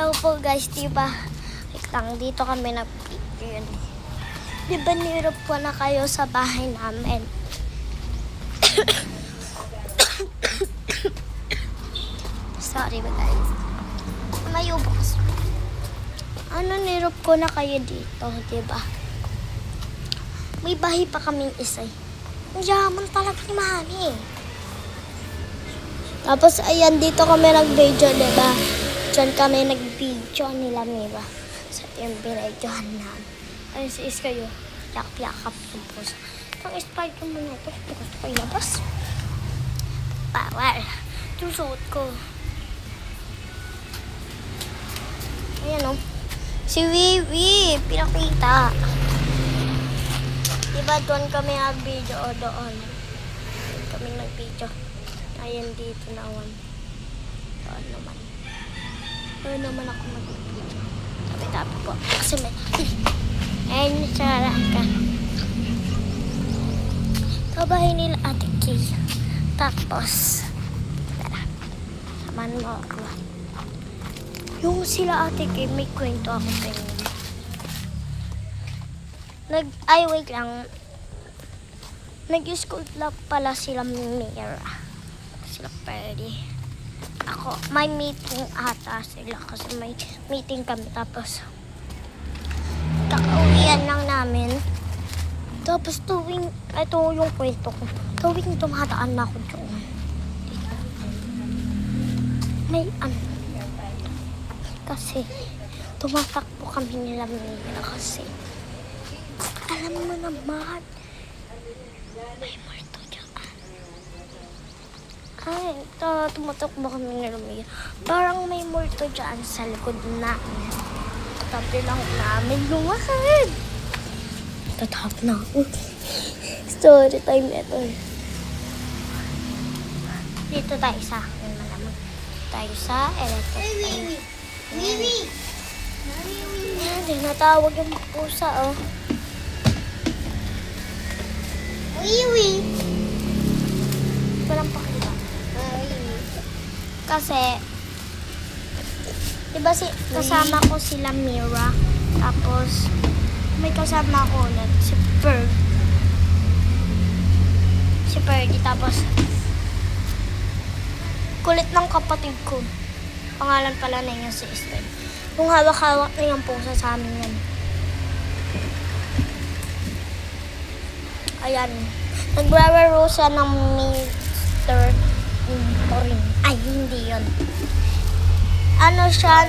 Hello po guys, diba? Wait lang, dito kami nag-video yun. Diba nirap po na kayo sa bahay namin? Sorry ba guys? May ubos. Ano, nirap ko na kayo dito, diba? May bahay pa kaming isa. Ang yaman talaga ni Mami. Tapos ayan, dito kami nag-video, diba? Diyan kami nag-video nila, Mira. Sa yung binidyohan namin. Ayun, siis kayo. Yak-yakap yung puso. Itong spike mo na ito. Gusto ko ilabas. Bawal. Itong suot ko. Ayan o. Si Wiwi. Pinakita. Diba doon kami nag-video o doon? Doon kami nag-video. Ayan dito naman. Doon naman. Doon naman ako mag-video. Tabi-tabi po. Kasi may... Ayun, sarap ka. Kabahay nila Ate Kay. Tapos, tara. Samahan mo ako. Yung sila Ate Kay, may kwento ako sa inyo. Ay, wait lang. Nag-school lang pala sila Mira. Sila Perdy. Ako, may meeting ata sila kasi may meeting kami. Tapos, kakauwian lang namin. Tapos tuwing, ito yung kwento ko. Tuwing dumadaan na ako doon. May kasi, tumatakbo kami nila Mira kasi. Alam mo naman, may multo dyan. Ay, tumatakbo kami nila Mira. Parang may multo dyan sa likod namin. Tabi lang namin lumakad. Tatap na ako. Story time ito. Dito tayo sa akin malamang. Tayo sa electric time. Wiwi! Hindi natawag yung pusa, oh. Wiwi! Walang pakita. Kasi, diba kasama ko sila Mira. Tapos, may kasama ko ulit, si Ferg. Si Fergie. Tapos, kulit ng kapatid ko. Pangalan pala na yung si Esther. Kung hawak-hawak na yung pusa sa amin yan. Ayan. Nagbabaro siya ng Mr. Torin. Ay, hindi yun. Ano siya?